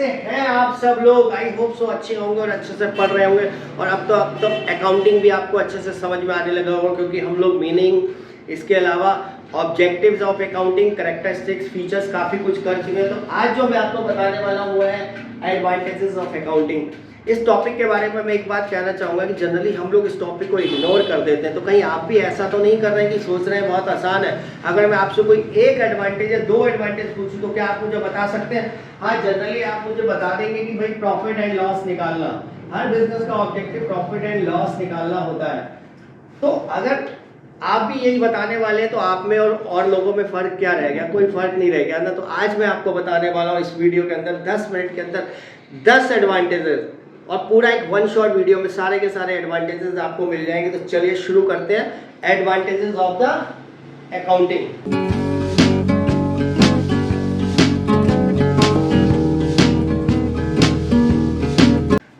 कैसे हैं आप सब लोग? आई होप सो अच्छे होंगे और अच्छे से पढ़ रहे होंगे। और अब तो अकाउंटिंग भी आपको अच्छे से समझ में आने लगा होगा, क्योंकि हम लोग मीनिंग, इसके अलावा objectives of accounting, characteristics, features काफ़ी कुछ कर चुके हैं। तो आज जो मैं आपको बताने वाला हूँ वो है एडवांटेजेस ऑफ अकाउंटिंग। इस टॉपिक के बारे में मैं एक बात कहना चाहूँगा कि जनरली हम लोग इस टॉपिक को इग्नोर कर देते हैं। तो कहीं आप भी ऐसा तो नहीं कर रहे हैं कि सोच रहे हैं बहुत आसान है। अगर मैं आपसे कोई एक एडवांटेज या दो एडवांटेज पूछूं तो क्या आप मुझे बता सकते हैं? हाँ, जनरली आप मुझे बता देंगे कि भाई प्रॉफिट एंड लॉस निकालना, हर बिजनेस का ऑब्जेक्टिव प्रॉफिट एंड लॉस निकालना होता है। तो अगर आप भी यही बताने वाले हैं तो आप में और लोगों में फ़र्क क्या रह गया? कोई फ़र्क नहीं रह गया ना। तो आज मैं आपको बताने वाला हूँ इस वीडियो के अंदर 10 मिनट के अंदर 10 एडवांटेजेस, और पूरा एक वन शॉट वीडियो में सारे के सारे एडवांटेजेस आपको मिल जाएंगे। तो चलिए शुरू करते हैं एडवांटेजेस ऑफ द अकाउंटिंग।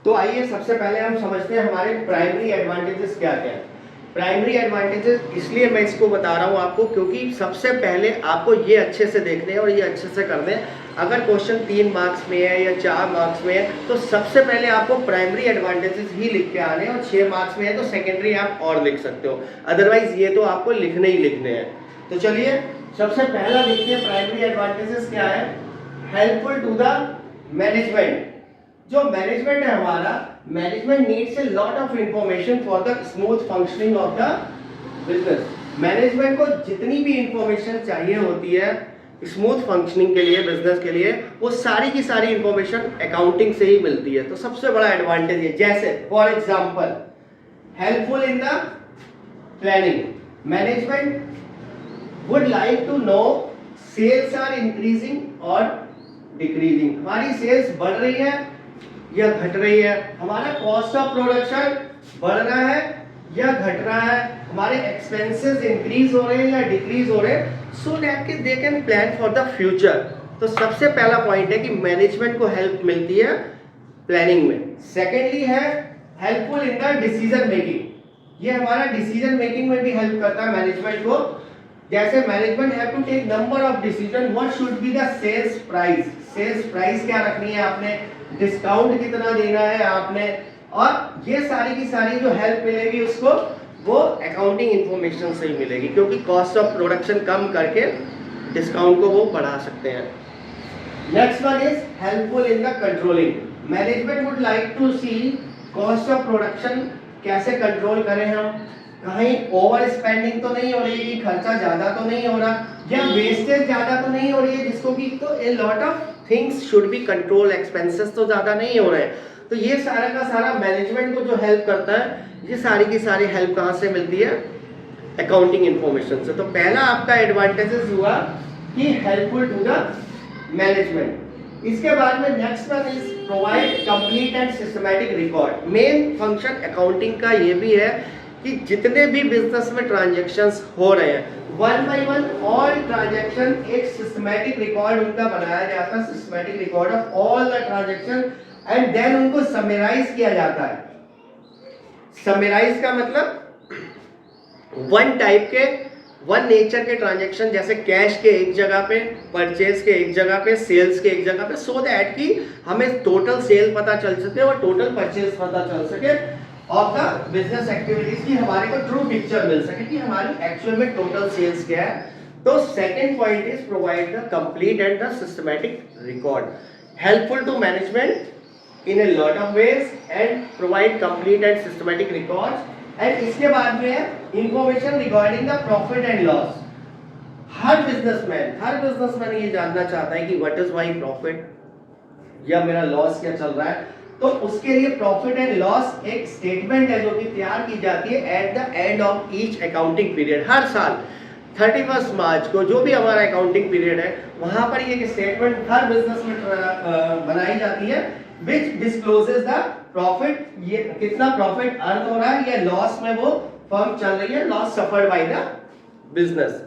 तो आइए सबसे पहले हम समझते हैं हमारे प्राइमरी एडवांटेजेस क्या क्या है। प्राइमरी एडवांटेजेस इसलिए मैं इसको बता रहा हूँ आपको, क्योंकि सबसे पहले आपको ये अच्छे से देखने हैं और ये अच्छे से कर दें। अगर क्वेश्चन 3 मार्क्स में है या 4 मार्क्स में है तो सबसे पहले आपको प्राइमरी एडवांटेजेस ही लिख के आने हैं, और 6 मार्क्स में है तो सेकेंडरी आप और लिख सकते हो। अदरवाइज ये तो आपको लिखने ही लिखने हैं। तो चलिए सबसे पहला देखते हैं प्राइमरी एडवांटेजेस क्या है। Helpful to the management. जो मैनेजमेंट है हमारा, management needs a lot of information for the smooth functioning of the business. Management को जितनी भी इंफॉर्मेशन चाहिए होती है स्मूथ फंक्शनिंग के लिए, बिजनेस के लिए, वो सारी की सारी इंफॉर्मेशन अकाउंटिंग से ही मिलती है। तो सबसे बड़ा एडवांटेज है। जैसे for example helpful in the planning. Management would like to know sales are increasing और डिक्रीजिंग। हमारी सेल्स बढ़ रही है या घट रही है, हमारा कॉस्ट ऑफ प्रोडक्शन बढ़ रहा है या घट रहा है, हमारे एक्सपेंसेस इंक्रीज हो रहे हैं या डिक्रीज हो रहे हैं, so that they can plan for the future. तो सबसे पहला पॉइंट है कि मैनेजमेंट को हेल्प मिलती है प्लानिंग में। सेकेंडली है helpful in the decision making. ये हमारा डिसीजन मेकिंग में भी हेल्प करता है मैनेजमेंट को। जैसे management have to take number of decision, what should be the sales price. Sales price क्या रखनी है आपने, डिस्काउंट कितना देना है आपने, और ये सारी की सारी जो हेल्प मिलेगी उसको, वो अकाउंटिंग इंफॉर्मेशन से ही मिलेगी, क्योंकि कॉस्ट ऑफ प्रोडक्शन कम करके डिस्काउंट को वो बढ़ा सकते हैं। Next one is helpful in the controlling. Management would like to see cost of production कैसे कंट्रोल करें हम, कहीं ओवर स्पेंडिंग तो नहीं हो रही है, खर्चा ज्यादा तो नहीं हो रहा, या वेस्टेज ज्यादा तो नहीं हो रही है, जिसको कि तो ए lot of things should be control, expenses तो ज्यादा नहीं हो रहे हैं। तो ये सारा का सारा मैनेजमेंट को जो हेल्प करता है, ये सारी की सारी हेल्प कहाँ से मिलती है? अकाउंटिंग इंफॉर्मेशन से। तो पहला आपका एडवांटेजेस हुआ कि हेल्पफुल टू द मैनेजमेंट। इसके बाद में next one is provide complete and systematic record. Main function accounting का ये भी है कि जितने भी बिजनेस में ट्रांजैक्शंस हो रहे हैं, one by one all transaction, एक सिस्टमैटिक रिकॉर्ड उनका बनाया जाता है, systematic record of all the transaction, and then उनको समराइज किया जाता है। समराइज का मतलब वन टाइप के, वन नेचर के ट्रांजैक्शन, जैसे कैश के एक जगह पे, परचेज के एक जगह पे, सेल्स के एक जगह पे, सो दैट कि हमें टोटल सेल पता चल सके और टोटल परचेज पता चल सके ऑफ द बिजनेस एक्टिविटीज की, हमारे को ट्रू पिक्चर मिल सके कि हमारी एक्चुअल में टोटल सेल्स क्या है। तो second point is provide the complete and the systematic record. Helpful to management in a lot of ways and provide complete and systematic records। and इसके बाद में है information regarding the profit and loss। Her businessman ये जानना चाहता है कि what is my profit या मेरा लॉस क्या चल रहा है। तो उसके लिए प्रॉफिट एंड लॉस एक स्टेटमेंट है जो कि तैयार की जाती है at the end of each accounting period. हर साल 31 मार्च को जो भी हमारा अकाउंटिंग पीरियड है, वहां पर ये स्टेटमेंट हर बिजनेस में बनाई जाती है, which discloses the profit, ये कितना प्रॉफिट अर्न हो रहा है या लॉस में वो फर्म चल रही है, loss suffered by the business.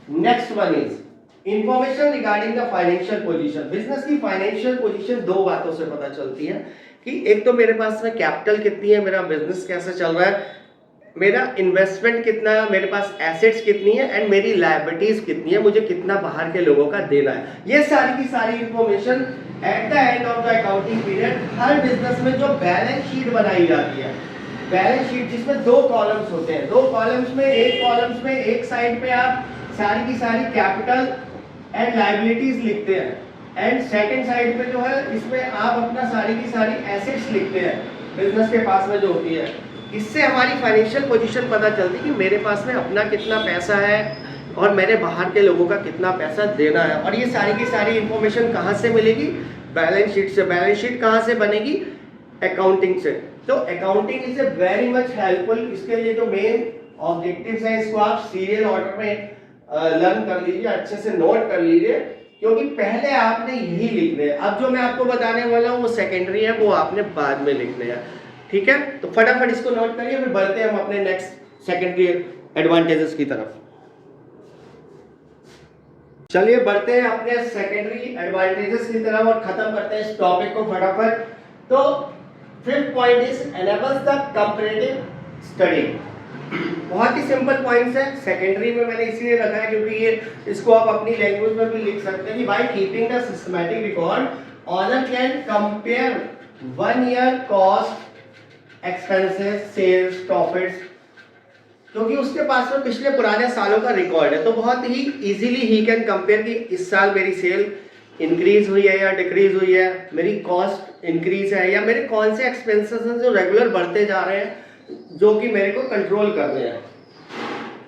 Next one is information regarding the financial position. Business की फाइनेंशियल पोजीशन दो बातों से पता चलती है कि एक तो मेरे पास में कैपिटल कितनी है, मेरा बिजनेस कैसे चल रहा है, मेरा इन्वेस्टमेंट कितना है, मेरे पास एसेट्स कितनी है, एंड मेरी लायबिलिटीज कितनी है, मुझे कितना बाहर के लोगों का देना है। ये सारी की सारी information at the end of the accounting period her business में जो बैलेंस शीट बनाई जाती है, बैलेंस शीट जिसमें 2 कॉलम्स होते हैं, 2 कॉलम्स में एक साइड पे आप सारी की सारी कैपिटल एंड लायबिलिटीज लिखते हैं, एंड सेकंड साइड पे जो है इसमें आप अपना सारी की सारी एसेट्स लिखते हैं बिजनेस के पास में जो होती है। इससे हमारी फाइनेंशियल पोजीशन पता चलती है कि मेरे पास में अपना कितना पैसा है और मेरे बाहर के लोगों का कितना पैसा देना है। और ये सारी की सारी इंफॉर्मेशन कहाँ से मिलेगी? बैलेंस शीट से। बैलेंस शीट कहाँ से बनेगी? अकाउंटिंग से। तो accounting is a very much helpful. इसके लिए जो मेन ऑब्जेक्टिव्स हैं इसको आप सीरियल ऑर्डर में लर्न कर लीजिए, अच्छे से नोट कर लीजिए, क्योंकि पहले आपने यही लिखने हैं। अब जो मैं आपको बताने वाला हूँ वो सेकेंडरी है, वो आपने बाद में लिखने हैं। ठीक है, तो फटाफट इसको नोट करिए, फिर बढ़ते हैं हम अपने नेक्स्ट सेकेंडरी एडवांटेजेस की तरफ। चलिए बढ़ते हैं अपने सेकेंडरी एडवांटेजेस की तरफ और खत्म करते हैं इस टॉपिक को फटाफट। तो fifth point is enables the comparative study. बहुत ही सिंपल पॉइंट्स है, सेकेंडरी में मैंने इसलिए रखा है क्योंकि ये इसको आप अपनी लैंग्वेज में भी लिख सकते हैं कि by keeping the systematic record owner can compare 1 year cost, expenses, sales, profits, क्योंकि उसके पास में पिछले पुराने सालों का रिकॉर्ड है, तो बहुत ही इजीली ही कैन कंपेयर कि इस साल मेरी सेल इंक्रीज हुई है या डिक्रीज हुई है, मेरी कॉस्ट इंक्रीज है या मेरे कौन से एक्सपेंसेस हैं जो रेगुलर बढ़ते जा रहे हैं जो कि मेरे को कंट्रोल कर रहे हैं।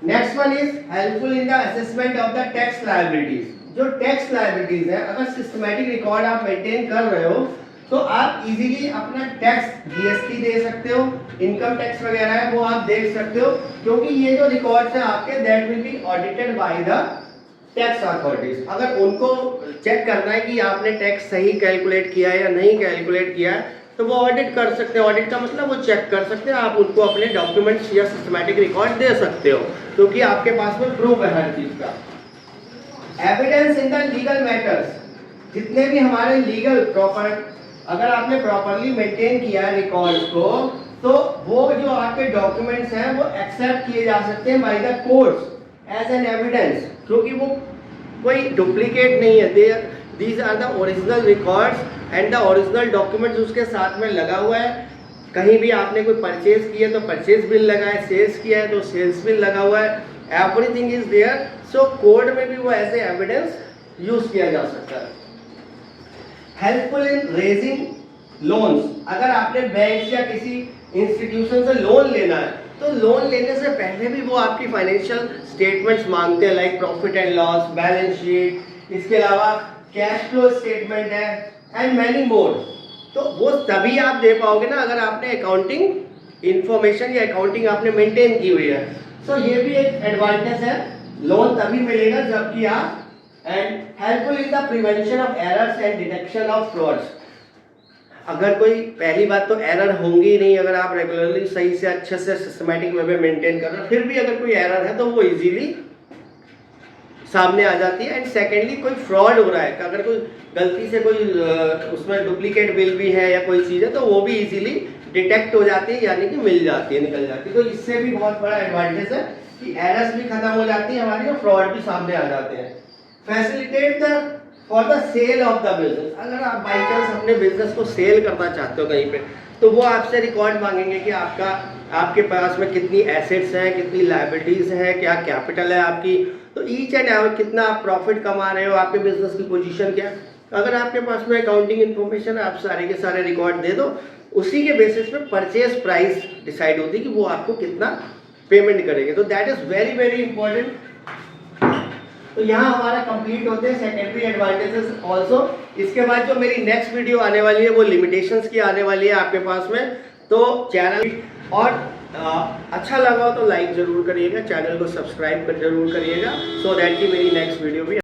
Next one is helpful in the assessment of the tax liabilities. जो टैक्स लायबिलिटीज है, अगर सिस्टमैटिक रिकॉर्ड आप मेंटेन कर रहे हो तो आप इजीली अपना टैक्स जीएसटी दे सकते हो, इनकम टैक्स वगैरह है वो आप देख सकते हो, क्योंकि ये जो रिकॉर्ड्स हैं आपके that will be audited by the tax authorities. अगर उनको चेक करना है कि आपने टैक्स सही कैलकुलेट किया है या नहीं कैलकुलेट किया है तो वो ऑडिट कर सकते हैं। ऑडिट का मतलब वो चेक कर सकते हैं, आप उनको अपने डॉक्यूमेंट्स या सिस्टमैटिक रिकॉर्ड दे सकते हो, क्योंकि आपके पास में प्रूफ है हर चीज का। Evidence in the legal matters, जितने भी हमारे लीगल प्रॉपर, अगर आपने प्रॉपरली मेंटेन किया है रिकॉर्ड्स को, तो वो जो आपके डॉक्यूमेंट्स हैं वो एक्सेप्ट किए जा सकते हैं by the courts as an evidence, क्योंकि वो कोई डुप्लीकेट नहीं है। These are the original records and the original documents उसके साथ में लगा हुआ है। कहीं भी आपने कोई परचेज किया तो परचेज बिल लगा है, सेल्स किया है तो सेल्स बिल लगा हुआ है, everything is there. So court में भी वो एज ए एविडेंस यूज किया जा सकता है। हेल्पफुल इन रेजिंग लोन्स, अगर आपने बैंक या किसी इंस्टीट्यूशन से लोन लेना है तो लोन लेने से पहले भी वो आपकी फाइनेंशियल स्टेटमेंट्स मांगते हैं, like profit and loss, balance sheet, इसके अलावा कैश फ्लो स्टेटमेंट है एंड मैनी मोर। तो वो तभी आप दे पाओगे ना अगर आपने अकाउंटिंग इंफॉर्मेशन या अकाउंटिंग आपने मेंटेन की हुई है। सो ये भी एक एडवांटेज है, लोन तभी मिलेगा जबकि आप, and helpful in the prevention of errors and detection of frauds. अगर कोई, पहली बात तो एरर होंगी ही नहीं अगर आप रेगुलरली सही से अच्छे से सिस्टमैटिक वे में मेंटेन कर रहे हो, फिर भी अगर कोई एरर है तो वो इजीली सामने आ जाती है। एंड सेकेंडली कोई फ्रॉड हो रहा है, अगर कोई गलती से कोई उसमें डुप्लीकेट बिल भी है या कोई चीज़ है तो वो भी इजीली डिटेक्ट हो जाती है, यानी कि मिल जाती है, निकल जाती है। तो इससे भी बहुत बड़ा एडवांटेज है कि एरर्स भी खत्म हो जाती है हमारी और फ्रॉड भी सामने आ जाते हैं। Facilitate the for the sale of the business, अगर आप बाई चांस अपने बिजनेस को सेल करना चाहते हो कहीं पे तो वो आपसे रिकॉर्ड मांगेंगे कि आपके पास में कितनी एसेट्स हैं, कितनी लायबिलिटीज हैं, क्या कैपिटल है आपकी, तो ईच एंड एवरी कितना आप प्रॉफिट कमा रहे हो, आपके बिजनेस की पोजीशन क्या। अगर आपके पास में अकाउंटिंग इन्फॉर्मेशन आप सारे के सारे रिकॉर्ड दे दो, उसी के बेसिस पे परचेज प्राइस डिसाइड होती है कि वो आपको कितना पेमेंट करेंगे। तो that is very very important. तो यहाँ हमारा कंप्लीट होते हैं सेकेंडरी एडवांटेजेस ऑल्सो। इसके बाद जो मेरी नेक्स्ट वीडियो आने वाली है वो लिमिटेशंस की आने वाली है आपके पास में। तो चैनल और अच्छा लगा हो तो लाइक जरूर करिएगा, चैनल को सब्सक्राइब जरूर करिएगा, सो दैट कि मेरी नेक्स्ट वीडियो भी